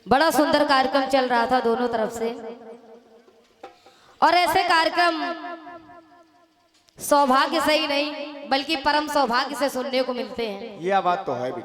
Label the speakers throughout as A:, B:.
A: बड़ा सुंदर कार्यक्रम चल रहा था दोनों तरफ से। और ऐसे कार्यक्रम सौभाग्य से ही नहीं बल्कि परम सौभाग्य से सुनने को मिलते हैं।
B: यह बात तो है भी।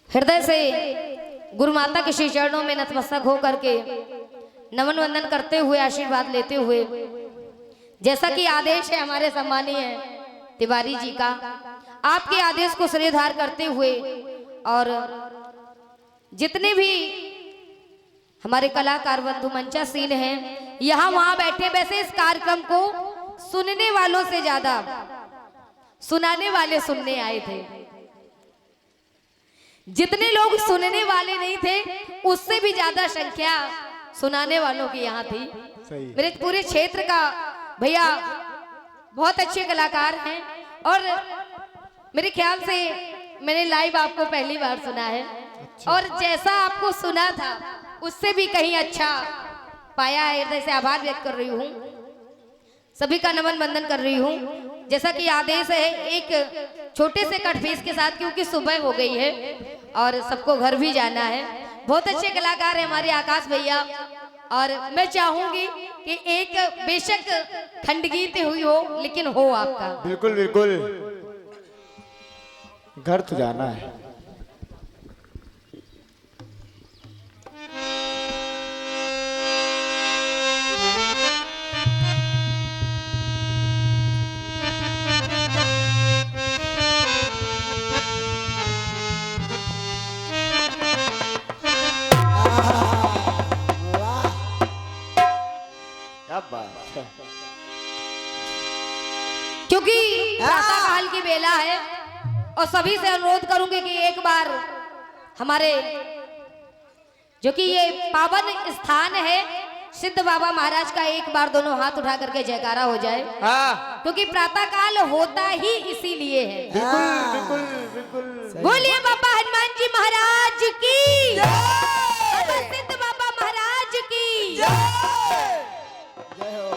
A: हृदय से गुरु माता के श्री चरणों में नतमस्तक हो करके नमन वंदन करते हुए आशीर्वाद लेते हुए, जैसा कि आदेश है हमारे सम्मानीय तिवारी जी का, आपके आदेश को श्रेयधार करते हुए और जितने भी हमारे कलाकार बंधु मंचासीन हैं यहाँ वहां बैठे, वैसे इस कार्यक्रम को सुनने वालों से ज्यादा सुनाने वाले सुनने आए थे। जितने लोग सुनने वाले नहीं थे उससे भी ज्यादा संख्या सुनाने वालों की यहाँ थी।
B: सही।
A: मेरे पूरे क्षेत्र का भैया बहुत अच्छे कलाकार हैं और मेरे ख्याल से मैंने लाइव आपको पहली बार सुना है। अच्छा। और जैसा आपको सुना था उससे भी कहीं अच्छा पाया है। हृदय से आभार व्यक्त कर रही हूँ, सभी का नमन वंदन कर रही हूँ। जैसा कि आदेश है एक छोटे से कट फीस के साथ, क्योंकि सुबह हो गई है और सबको घर भी जाना है। बहुत अच्छे कलाकार हैं हमारे आकाश भैया, और मैं चाहूंगी कि एक बेशक खंडगीत हुई हो लेकिन हो आपका।
B: बिल्कुल बिल्कुल, घर तो जाना है। क्या बात है।
A: क्योंकि प्रातः काल की बेला है और सभी से अनुरोध करूंगी कि एक बार हमारे जो कि ये पावन स्थान है सिद्ध बाबा महाराज का, एक बार दोनों हाथ उठा करके जयकारा हो जाए।
B: हाँ
A: क्योंकि प्रातः काल होता ही इसीलिए है।
B: बिल्कुल बिल्कुल बिल्कुल।
A: बोलिए बाबा हनुमान जी महाराज की, बाबा सिद्ध बाबा महाराज की।
B: जय हो।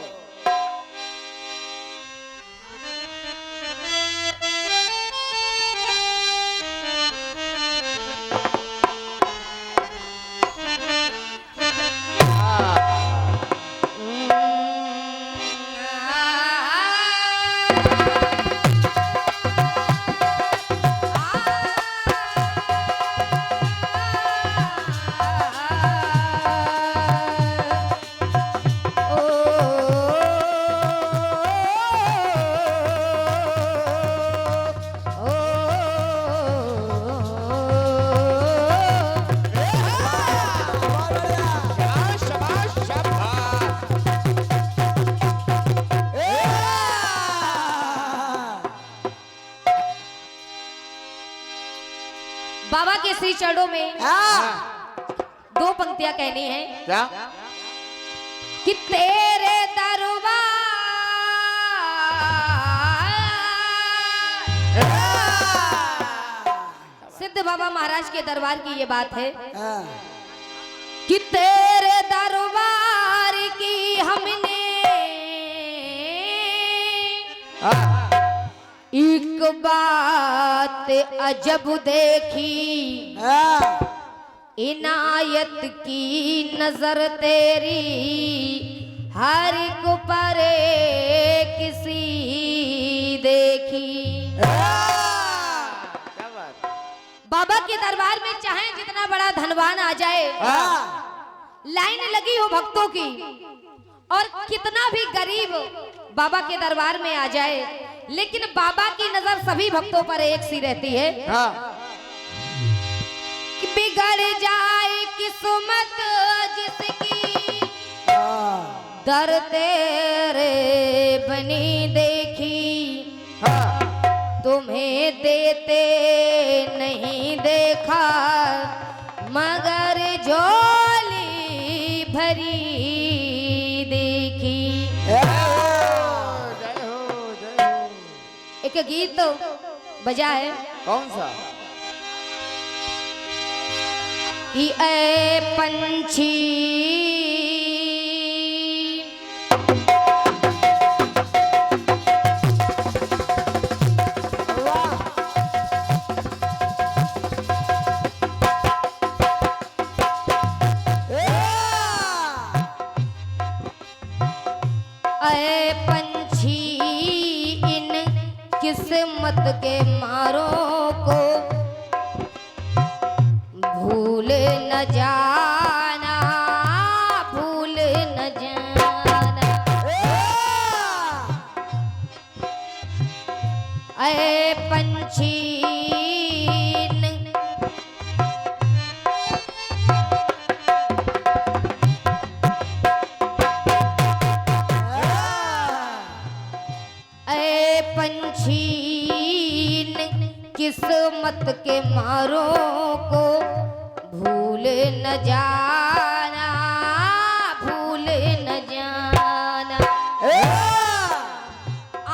A: बाबा के श्री चरणों में दो पंक्तियां कहनी है।
B: क्या?
A: कि तेरे दरबार, सिद्ध बाबा महाराज के दरबार की ये बात है कि तेरे दरबार की हमने एक बात अजब देखी, इनायत की नजर तेरी हर को परे किसी देखी।
B: क्या बात।
A: बाबा के दरबार में चाहे जितना बड़ा धनवान आ जाए, लाइन लगी हो भक्तों की, और कितना भी गरीब बाबा के दरबार में आ जाए, लेकिन बाबा की नजर सभी भक्तों पर एक सी रहती है। कि बिगड़ जाए किस्मत जिसकी, दर तेरे बनी देखी, तुम्हें देते नहीं देखा, मगर झोली भरी देखी। एक गीत तो बजा है,
B: कौन सा?
A: कि ऐ पंछी न जाना, भूल न जाना। ऐ पंछी किस्मत के मारों को भूल न जाना, भूल न जाना।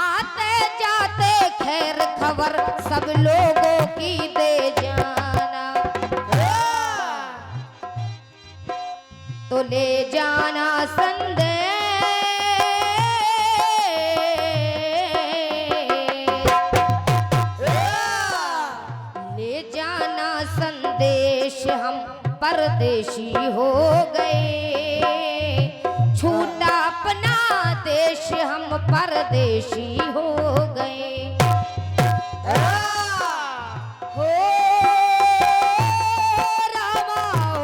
A: आते जाते खैर खबर सब लोगों की दे जाना, तो ले जाना संदेश, हम परदेशी हो गए, छूटा अपना देश हम परदेशी हो गए। हो रामा हो,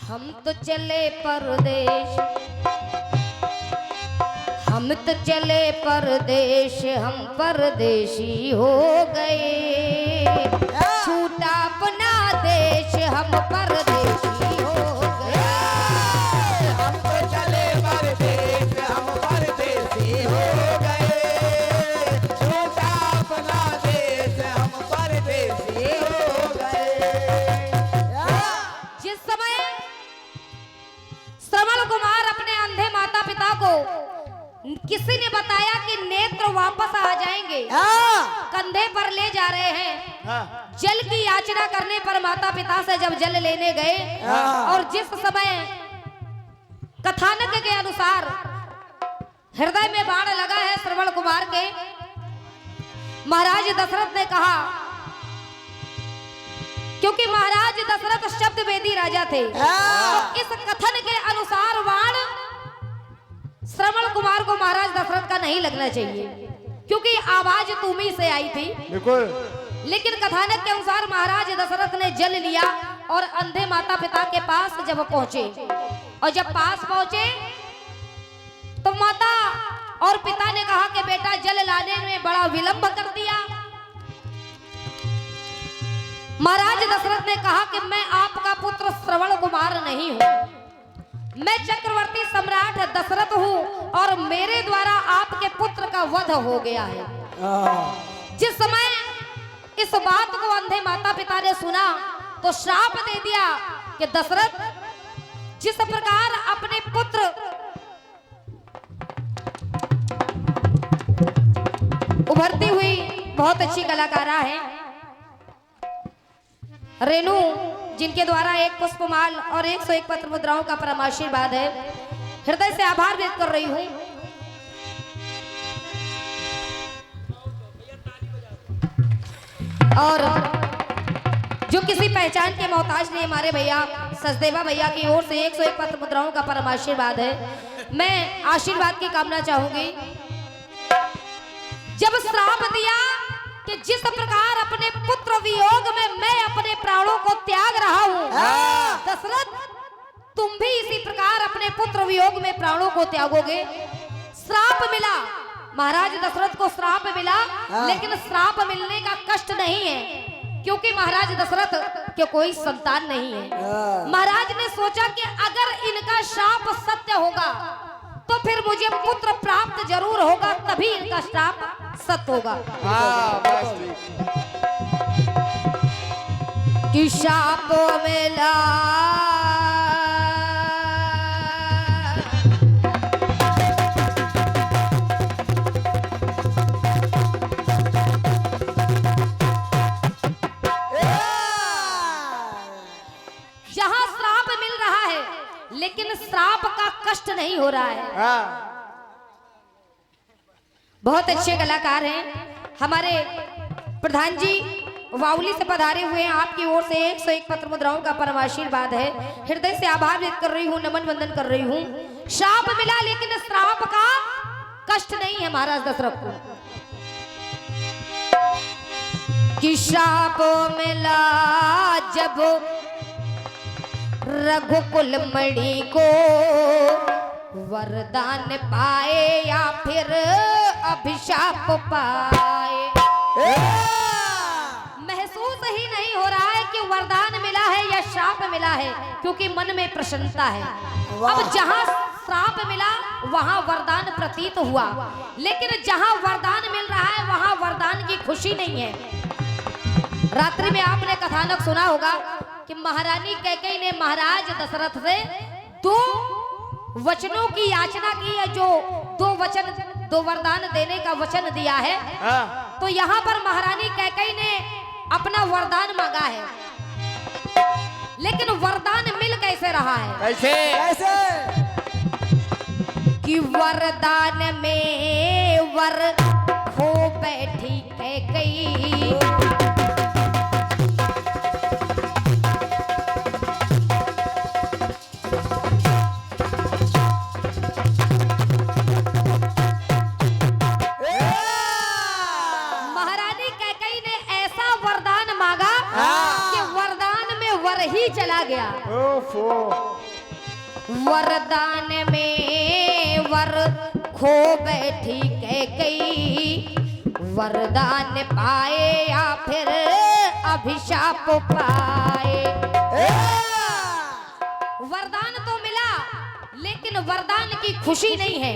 A: हम तो चले परदेश, हम तो चले परदेश, हम परदेशी हो गए, छूटा अपना देश हम परदेशी हो गए।
B: हम तो चले परदेश, हम परदेशी हो गए, छूटा अपना देश हम परदेशी हो गए।
A: जिस समय श्रवण कुमार अपने अंधे माता पिता को किसी ने बताया कि नेत्र वापस आ जाएंगे, कंधे पर ले जा रहे हैं, जल की याचना करने पर माता पिता से जब जल लेने गए, और जिस समय कथानक के अनुसार हृदय में बाण लगा है श्रवण कुमार के, महाराज दशरथ ने कहा, क्योंकि महाराज दशरथ शब्द वेदी राजा थे, तो इस कथन के अनुसार बाण श्रवण कुमार को महाराज दशरथ का नहीं लगना चाहिए, क्योंकि आवाज तुम्ही से आई थी।
B: बिल्कुल।
A: लेकिन कथानक के अनुसार महाराज दशरथ ने जल लिया और अंधे माता पिता के पास जब पहुंचे, और जब पास पहुंचे तो माता और पिता ने कहा कि बेटा जल लाने में बड़ा विलंब कर दिया। महाराज दशरथ ने कहा कि मैं आपका पुत्र श्रवण कुमार नहीं हूं, मैं चक्रवर्ती सम्राट दशरथ हूं, और मेरे द्वारा आपके पुत्र का वध हो गया है। जिस समय इस बात को अंधे माता पिता ने सुना तो श्राप दे दिया कि दशरथ, जिस प्रकार अपने पुत्र उभरती हुई बहुत अच्छी कलाकारा है रेणु, जिनके द्वारा एक पुष्पमाल और 101 पत्र मुद्राओं का परम आशीर्वाद है, हृदय से आभार व्यक्त कर रही हूं। और जो किसी पहचान के मोहताज नहीं, हमारे भैया सचदेवा भैया की ओर से 101 पत्र मुद्राओं का परम आशीर्वाद है। मैं आशीर्वाद की कामना चाहूंगी। जब श्राप दिया कि जिस प्रकार अपने पुत्र वियोग में मैं अपने प्राणों को त्याग रहा हूं, दशरथ तुम भी इसी प्रकार अपने पुत्र वियोग में प्राणों को त्यागोगे। श्राप मिला, महाराज दशरथ को श्राप मिला, लेकिन श्राप मिलने का कष्ट नहीं है, क्योंकि महाराज दशरथ के कोई संतान नहीं है। महाराज ने सोचा कि अगर इनका श्राप सत्य होगा तो फिर मुझे पुत्र प्राप्त जरूर होगा, तभी इनका श्राप सत्य होगा। कि शाप मिला जहां श्राप मिल रहा है, लेकिन श्राप का कष्ट नहीं हो रहा है। बहुत अच्छे कलाकार हैं हमारे प्रधान जी वाउली से पधारे हुए हैं। आपकी ओर से 101 पत्र मुद्राओं का परम आशीर्वाद है। हृदय से आभार व्यक्त कर रही हूँ, नमन वंदन कर रही हूँ। श्राप मिला लेकिन श्राप का कष्ट नहीं है महाराज दशरथ को। कि श्राप मिला जब रघुकुल मणि को, वरदान पाए या फिर अभिशाप पाए। महसूस ही नहीं हो रहा है कि वरदान मिला है या श्राप मिला है, क्योंकि मन में प्रसन्नता है। अब जहां श्राप मिला वहां वरदान प्रतीत हुआ, लेकिन जहां वरदान मिल रहा है वहां वरदान की खुशी नहीं है। रात्रि में आपने कथानक सुना होगा कि महारानी कैकेयी ने महाराज दशरथ से 2 वचनों की याचना की है, जो 2 वरदान देने का वचन दिया है। तो यहाँ पर महारानी कैकेयी ने अपना वरदान मांगा है, लेकिन वरदान मिल कैसे रहा है?
B: कैसे कैसे?
A: कि वरदान में वर हो बैठी कैकेयी, ही चला गया। वरदान में वर खो बैठी कैकेयी, वरदान पाए या फिर अभिशाप पाए। वरदान तो मिला लेकिन वरदान की खुशी नहीं है।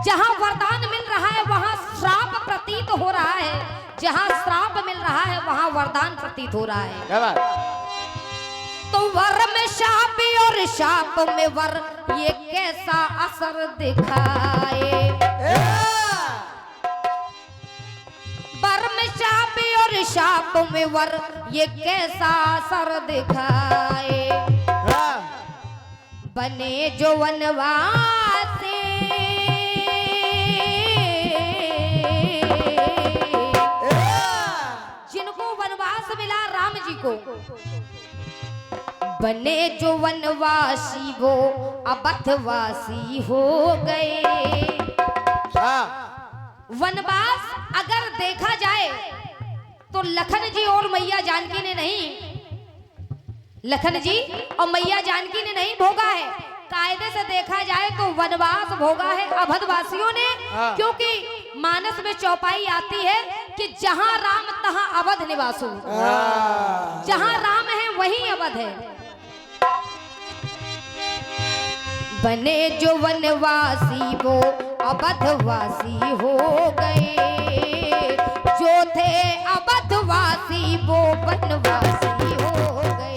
A: जहां वरदान मिल रहा है वहां श्राप प्रतीत हो रहा है, जहां श्राप मिल रहा है वहां वरदान प्रतीत हो रहा है।
B: क्या बात?
A: तो वर में शाप और शाप में वर, ये कैसा असर दिखाए। वर में शाप और शाप में वर, ये कैसा असर दिखाए। बने जो वनवासी, मिला राम जी को, बने जो वनवासी वो अबधवासी हो गए। वनवास अगर देखा जाए तो लखन जी और मैया जानकी ने नहीं, लखन जी और मैया जानकी ने नहीं भोगा है। कायदे से देखा जाए तो वनवास भोगा है अवधवासियों ने, क्योंकि मानस में चौपाई आती है कि जहां राम तहां अवध निवासु, जहां राम है वहीं अवध है। बने जो वनवासी वो अवधवासी हो गए, जो थे अवधवासी वो वनवासी हो गए।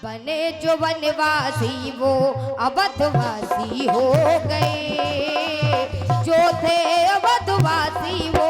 A: बने जो वनवासी वो अवधवासी हो गए, जो थे अवधवासी वो